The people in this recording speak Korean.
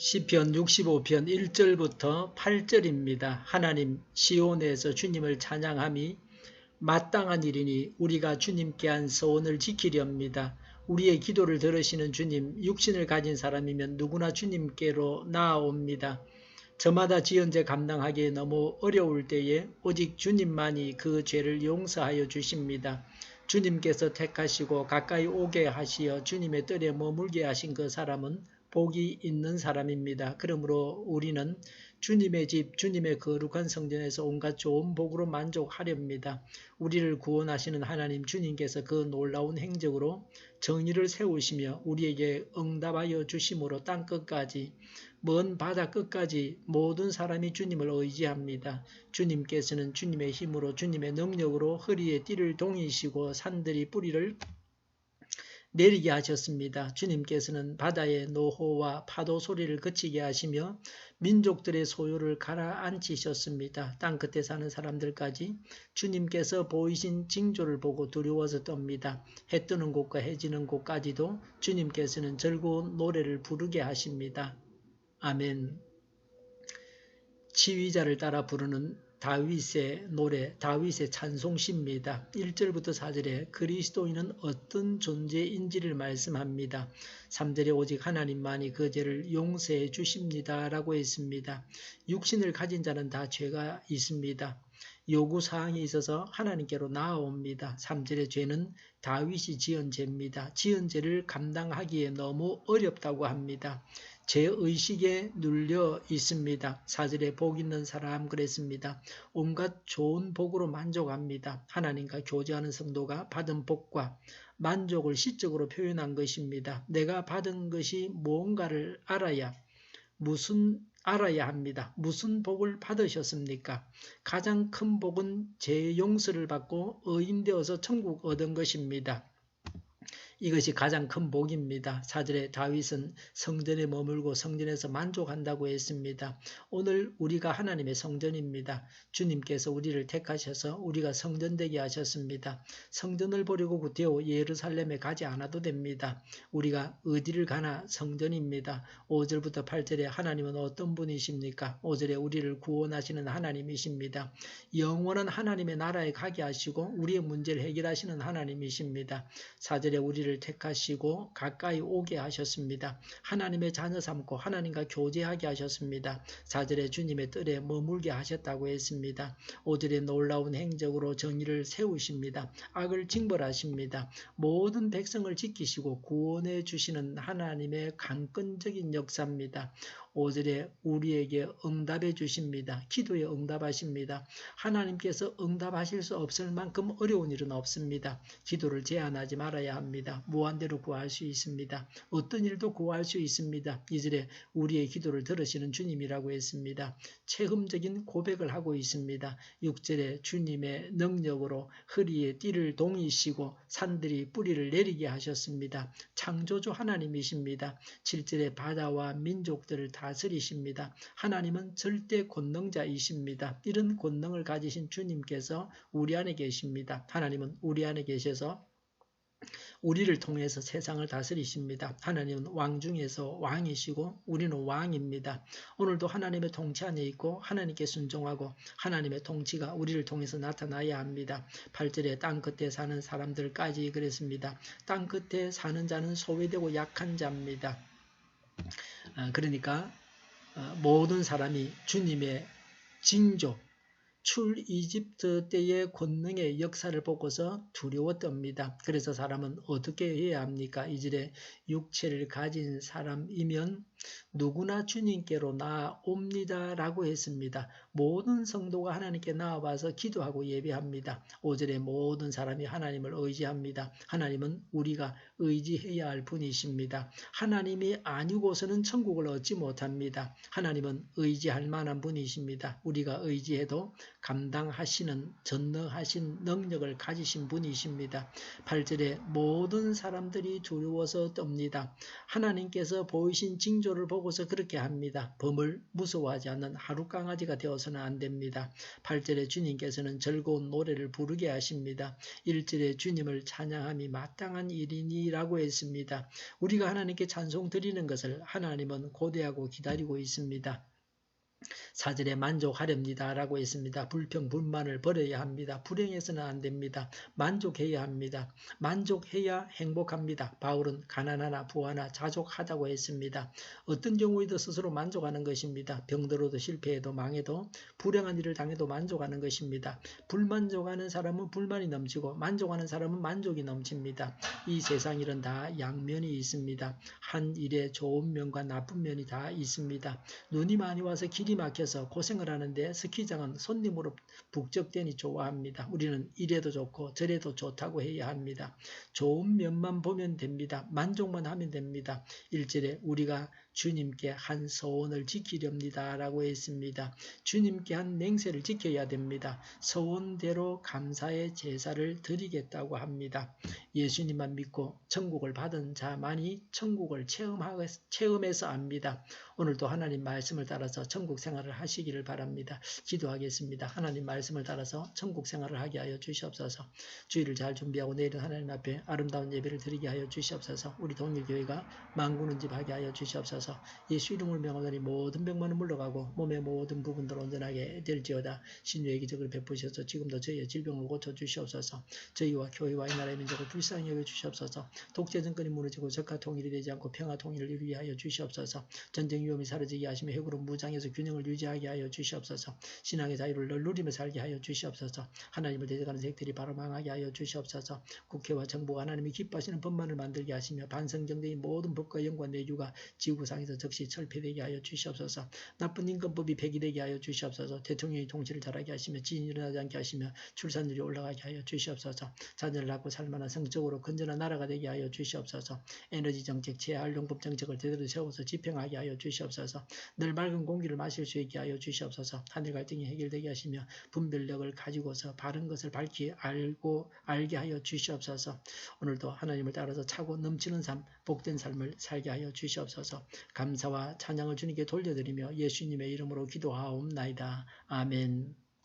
시편 65편 1절부터 8절입니다. 하나님 시온에서 주님을 찬양함이 마땅한 일이니 우리가 주님께 한 서원을 지키렵니다. 우리의 기도를 들으시는 주님, 육신을 가진 사람이면 누구나 주님께로 나아옵니다. 저마다 지은 죄 감당하기에 너무 어려울 때에 오직 주님만이 그 죄를 용서하여 주십니다. 주님께서 택하시고 가까이 오게 하시어 주님의 뜰에 머물게 하신 그 사람은 복이 있는 사람입니다. 그러므로 우리는 주님의 집, 주님의 거룩한 성전에서 온갖 좋은 복으로 만족하렵니다. 우리를 구원하시는 하나님 주님께서 그 놀라운 행적으로 정의를 세우시며 우리에게 응답하여 주심으로 땅끝까지 먼 바다 끝까지 모든 사람이 주님을 의지합니다. 주님께서는 주님의 힘으로 주님의 능력으로 허리에 띠를 동이시고 산들이 뿌리를 내리게 하셨습니다. 주님께서는 바다의 노호와 파도 소리를 그치게 하시며 민족들의 소요를 가라앉히셨습니다. 땅끝에 사는 사람들까지 주님께서 보이신 징조를 보고 두려워서 떱니다. 해 뜨는 곳과 해 지는 곳까지도 주님께서는 즐거운 노래를 부르게 하십니다. 아멘. 지휘자를 따라 부르는 다윗의 노래, 다윗의 찬송시입니다. 1절부터 4절에 그리스도인은 어떤 존재인지를 말씀합니다. 3절에 오직 하나님만이 그 죄를 용서해 주십니다 라고 했습니다. 육신을 가진 자는 다 죄가 있습니다. 요구사항이 있어서 하나님께로 나아옵니다. 3절의 죄는 다윗이 지은 죄입니다. 지은 죄를 감당하기에 너무 어렵다고 합니다. 죄의식에 눌려 있습니다. 4절에 복 있는 사람 그랬습니다. 온갖 좋은 복으로 만족합니다. 하나님과 교제하는 성도가 받은 복과 만족을 시적으로 표현한 것입니다. 내가 받은 것이 뭔가를 알아야 합니다. 무슨 복을 받으셨습니까? 가장 큰 복은 죄 용서를 받고 의인되어서 천국 얻은 것입니다. 이것이 가장 큰 복입니다. 4절에 다윗은 성전에 머물고 성전에서 만족한다고 했습니다. 오늘 우리가 하나님의 성전입니다. 주님께서 우리를 택하셔서 우리가 성전 되게 하셨습니다. 성전을 보려고 구태여 예루살렘에 가지 않아도 됩니다. 우리가 어디를 가나 성전입니다. 5절부터 8절에 하나님은 어떤 분이십니까? 5절에 우리를 구원하시는 하나님이십니다. 영원한 하나님의 나라에 가게 하시고 우리의 문제를 해결하시는 하나님이십니다. 4절에 우리를 택하시고 가까이 오게 하셨습니다. 하나님의 자녀 삼고 하나님과 교제하게 하셨습니다. 4절에 주님의 뜰에 머물게 하셨다고 했습니다. 5절에 놀라운 행적으로 정의를 세우십니다. 악을 징벌하십니다. 모든 백성을 지키시고 구원해 주시는 하나님의 강권적인 역사입니다. 5절에 우리에게 응답해 주십니다. 기도에 응답하십니다. 하나님께서 응답하실 수 없을 만큼 어려운 일은 없습니다. 기도를 제한하지 말아야 합니다. 무한대로 구할 수 있습니다. 어떤 일도 구할 수 있습니다. 2절에 우리의 기도를 들으시는 주님이라고 했습니다. 체험적인 고백을 하고 있습니다. 6절에 주님의 능력으로 허리에 띠를 동이시고 산들이 뿌리를 내리게 하셨습니다. 창조주 하나님이십니다. 7절에 바다와 민족들을 다스리십니다. 하나님은 절대 권능자이십니다. 이런 권능을 가지신 주님께서 우리 안에 계십니다. 하나님은 우리 안에 계셔서 우리를 통해서 세상을 다스리십니다. 하나님은 왕 중에서 왕이시고 우리는 왕입니다. 오늘도 하나님의 통치 안에 있고 하나님께 순종하고 하나님의 통치가 우리를 통해서 나타나야 합니다. 8절에 땅끝에 사는 사람들까지 그랬습니다. 땅끝에 사는 자는 소외되고 약한 자입니다. 그러니까 모든 사람이 주님의 징조, 출이집트 때의 권능의 역사를 보고서 두려워 떱니다. 그래서 사람은 어떻게 해야 합니까? 이절에 육체를 가진 사람이면 누구나 주님께로 나아옵니다 라고 했습니다. 모든 성도가 하나님께 나아와서 기도하고 예배합니다. 5절에 모든 사람이 하나님을 의지합니다. 하나님은 우리가 의지해야 할 분이십니다. 하나님이 아니고서는 천국을 얻지 못합니다. 하나님은 의지할 만한 분이십니다. 우리가 의지해도 감당하시는 전능하신 능력을 가지신 분이십니다. 8절에 모든 사람들이 두려워서 떱니다. 하나님께서 보이신 징조 구조를 보고서 그렇게 합니다. 범을 무서워하지 않는 하루 강아지가 되어서는 안 됩니다. 8절에 주님께서는 즐거운 노래를 부르게 하십니다. 1절에 주님을 찬양함이 마땅한 일이니라고 했습니다. 우리가 하나님께 찬송 드리는 것을 하나님은 고대하고 기다리고 있습니다. 4절에 만족하렵니다 라고 했습니다. 불평, 불만을 버려야 합니다. 불행해서는 안 됩니다. 만족해야 합니다. 만족해야 행복합니다. 바울은 가난하나 부하나 자족하다고 했습니다. 어떤 경우에도 스스로 만족하는 것입니다. 병들어도 실패해도 망해도 불행한 일을 당해도 만족하는 것입니다. 불만족하는 사람은 불만이 넘치고 만족하는 사람은 만족이 넘칩니다. 이 세상 일은 다 양면이 있습니다. 한 일에 좋은 면과 나쁜 면이 다 있습니다. 눈이 많이 와서 길이 막혀서 고생을 하는데 스키장은 손님으로 북적대니 좋아합니다. 우리는 이래도 좋고 저래도 좋다고 해야 합니다. 좋은 면만 보면 됩니다. 만족만 하면 됩니다. 1절에 우리가 주님께 한 서원을 지키렵니다 라고 했습니다. 주님께 한 맹세를 지켜야 됩니다. 서원대로 감사의 제사를 드리겠다고 합니다. 예수님만 믿고 천국을 받은 자만이 천국을 체험해서 압니다. 오늘도 하나님 말씀을 따라서 천국 생활을 하시기를 바랍니다. 기도하겠습니다. 하나님 말씀을 따라서 천국 생활을 하게 하여 주시옵소서. 주일을 잘 준비하고 내일은 하나님 앞에 아름다운 예배를 드리게 하여 주시옵소서. 우리 동일교회가 만군은집 하게 하여 주시옵소서. 예수 이름을 명하노니 모든 병만은 물러가고 몸의 모든 부분들 온전하게 될지어다. 신유의 기적을 베푸셔서 지금도 저희의 질병을 고쳐주시옵소서. 저희와 교회와 이 나라의 민족을 불쌍히 여겨주시옵소서. 독재 정권이 무너지고 적화 통일이 되지 않고 평화 통일을 이루게 하여 주시옵소서. 전쟁 위험이 사라지게 하시며 핵으로 무장해서 균형을 유지하게 하여 주시옵소서. 신앙의 자유를 누리며 살게 하여 주시옵소서. 하나님을 대적하는 색들이 바로 망하게 하여 주시옵소서. 국회와 정부가 하나님이 기뻐하시는 법만을 만들게 하시며 반성경적인 모든 법과 영과 내규가 지구상에서 즉시 철폐되게 하여 주시옵소서. 나쁜 임금법이 폐기되게 하여 주시옵소서. 대통령이 통치를 잘하게 하시며 지진이 일어나지 않게 하시며 출산율이 올라가게 하여 주시옵소서. 자녀를 낳고 살만한 성적으로 건전한 나라가 되게 하여 주시옵소서. 에너지 정책, 재활용법 정책을 제대로 세워서 집행하게 하여 주시옵소서. 늘 맑은 공기를 마실 수 있게 하여 주시옵소서. 하늘 갈등이 해결되게 하시며 분별력을 가지고서 바른 것을 밝히 알게 하여 주시옵소서. 오늘도 하나님을 따라서 차고 넘치는 삶, 복된 삶을 살게 하여 주시옵소서. 감사와 찬양을 주님께 돌려드리며 예수님의 이름으로 기도하옵나이다. 아멘.